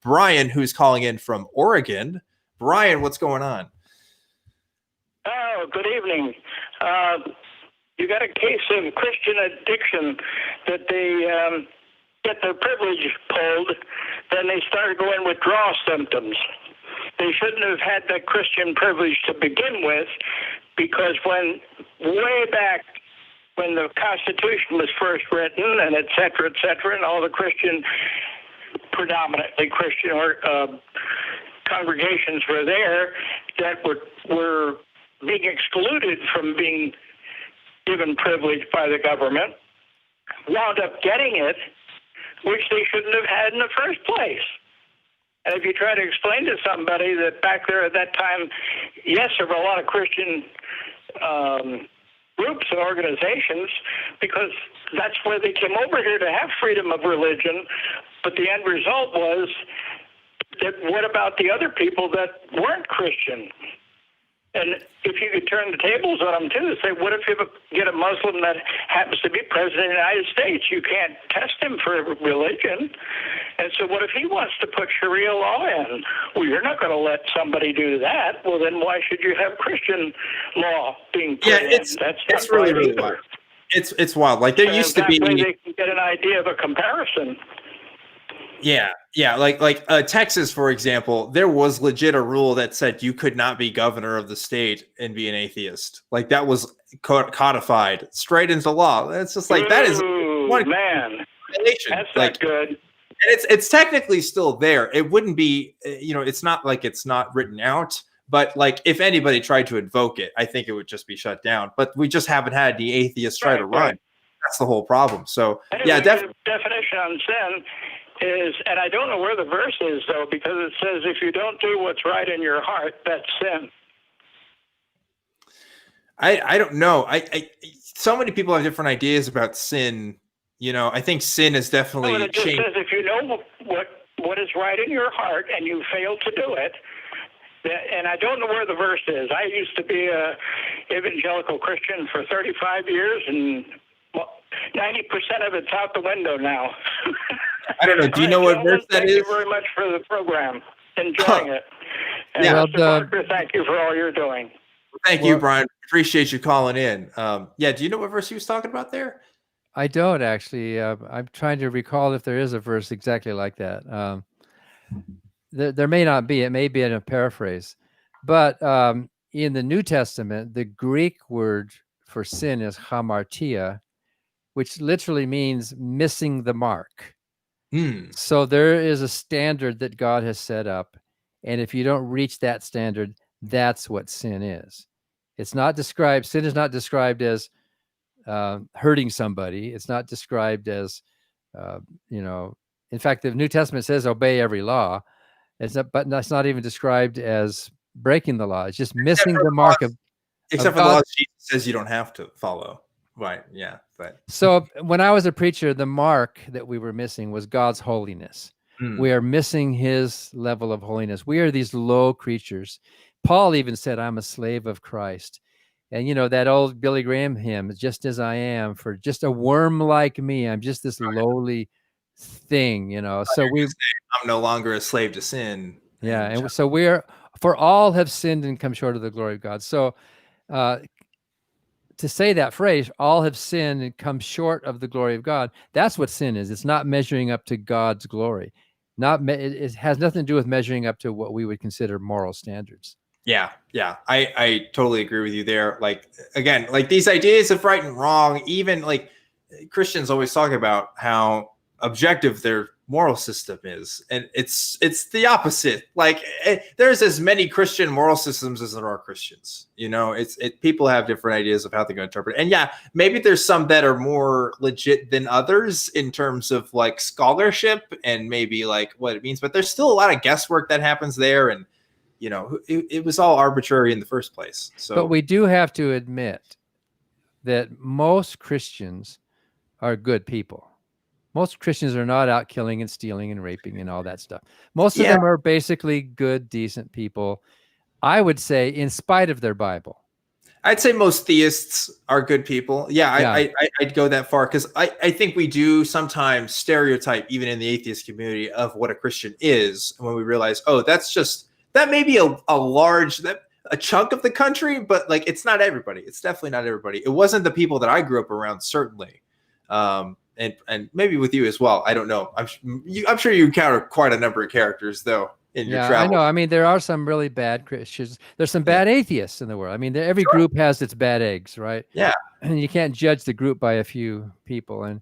Brian, who's calling in from Oregon. Brian, what's going on? Oh, good evening. You got a case of Christian addiction that they get their privilege pulled, then they start going withdrawal symptoms. They shouldn't have had that Christian privilege to begin with, because when way back when the Constitution was first written, and et cetera, and all the Christian, predominantly Christian congregations were there that were being excluded from being given privilege by the government, wound up getting it, which they shouldn't have had in the first place. And if you try to explain to somebody that back there at that time, yes, there were a lot of Christian groups and organizations, because that's where they came over here to have freedom of religion, but the end result was that what about the other people that weren't Christian? And if you could turn the tables on them, too, say, what if you get a Muslim that happens to be president of the United States? You can't test him for religion. And so what if he wants to put Sharia law in? Well, you're not going to let somebody do that. Well, then why should you have Christian law being put in? It's really, really wild. It's wild. Like, there used to be... That way they can get an idea of a comparison. Yeah. Like Texas, for example, there was legit a rule that said you could not be governor of the state and be an atheist. Like, that was codified straight into law. It's just like, that is one man. That's like, not good. And it's technically still there. It wouldn't be, it's not like it's not written out. But like, if anybody tried to invoke it, I think it would just be shut down. But we just haven't had the atheists try to run. Right. That's the whole problem. So anyway, the definition on sin is, and I don't know where the verse is, though, because it says if you don't do what's right in your heart, that's sin. I don't know. So many people have different ideas about sin. I think sin is definitely it just says if you know what is right in your heart and you fail to do it, and I don't know where the verse is. I used to be a evangelical Christian for 35 years, and 90% of it's out the window now. I don't know. Do you know what verse that is? Thank you very much for the program. Enjoying it. And yeah. Mr. Parker, thank you for all you're doing. Thank you, Brian. Appreciate you calling in. Do you know what verse he was talking about there? I don't actually. I'm trying to recall if there is a verse exactly like that. There may not be. It may be in a paraphrase. But in the New Testament, the Greek word for sin is hamartia, which literally means missing the mark. So there is a standard that God has set up. And if you don't reach that standard, that's what sin is. It's not described. Sin is not described as hurting somebody. It's not described as, in fact, the New Testament says obey every law. But that's not even described as breaking the law. It's just missing the mark of. Except for the law, Jesus says you don't have to follow. Right. Yeah. But so when I was a preacher, the mark that we were missing was God's holiness. We are missing his level of holiness. We are these low creatures. Paul even said, I'm a slave of Christ. And, that old Billy Graham hymn, just as I am, for just a worm like me, I'm just this lowly thing, So I'm no longer a slave to sin. Yeah. And so for all have sinned and come short of the glory of God. So, to say that phrase, all have sinned and come short of the glory of God, that's what sin is. It's not measuring up to God's glory. It has nothing to do with measuring up to what we would consider moral standards. Yeah. I totally agree with you there. Like, again, like these ideas of right and wrong, even like Christians always talk about how objective their moral system is, and it's the opposite. Like, there's as many Christian moral systems as there are Christians. People have different ideas of how they're going to interpret it. And yeah, maybe there's some that are more legit than others in terms of like scholarship and maybe like what it means, but there's still a lot of guesswork that happens there, and it was all arbitrary in the first place. So, but we do have to admit that most Christians are good people. Most Christians are not out killing and stealing and raping and all that stuff. Most of them are basically good, decent people, I would say, in spite of their Bible. I'd say most theists are good people. Yeah, Yeah. I'd go that far because I think we do sometimes stereotype, even in the atheist community, of what a Christian is when we realize, oh, that may be a chunk of the country, but like it's not everybody. It's definitely not everybody. It wasn't the people that I grew up around, certainly. And maybe with you as well. I don't know. I'm sure you encounter quite a number of characters though in your Yeah, I travels. know. I mean, there are some really bad Christians. There's some bad atheists in the world. I mean, every Sure. group has its bad eggs, right? Yeah. And you can't judge the group by a few people. And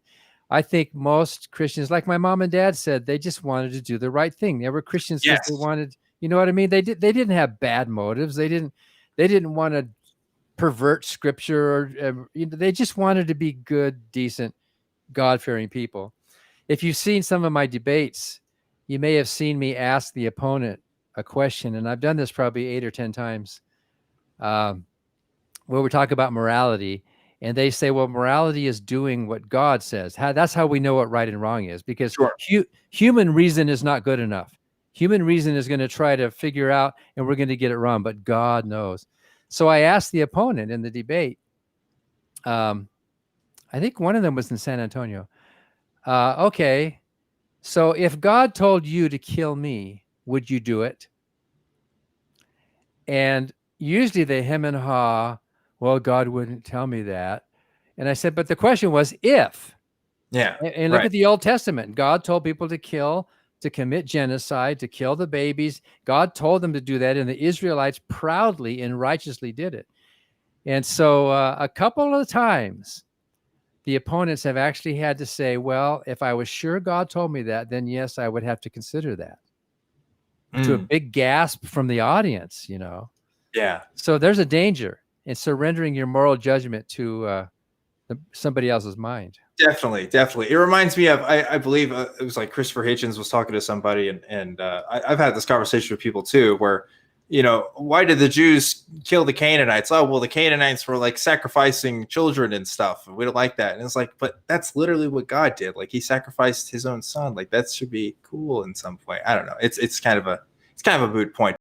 I think most Christians, like my mom and dad said, they just wanted to do the right thing. They were Christians because they Yes. wanted, you know what I mean? They didn't have bad motives. They didn't want to pervert scripture or they just wanted to be good, decent, God-fearing people. If you've seen some of my debates, you may have seen me ask the opponent a question, and I've done this probably 8 or 10 times, where we talk about morality, and they say, well, morality is doing what God says. That's how we know what right and wrong is, because Sure. human reason is not good enough. Human reason is going to try to figure out, and we're going to get it wrong, but God knows. So I asked the opponent in the debate, I think one of them was in San Antonio. Okay, so if God told you to kill me, would you do it? And usually they hem and haw, well, God wouldn't tell me that. And I said, but the question was if. Yeah. And look at the Old Testament. God told people to kill, to commit genocide, to kill the babies. God told them to do that, and the Israelites proudly and righteously did it. And so a couple of times, the opponents have actually had to say, well, if I was sure God told me that, then yes, I would have to consider that. To a big gasp from the audience, you know. Yeah. So there's a danger in surrendering your moral judgment to somebody else's mind. Definitely. It reminds me of, I believe it was like Christopher Hitchens was talking to somebody, and I've had this conversation with people too, where, you know, why did the Jews kill the Canaanites? Oh, well, the Canaanites were like sacrificing children and stuff. We don't like that. And it's like, but that's literally what God did. Like he sacrificed his own son. Like that should be cool in some way. I don't know. It's kind of a moot point.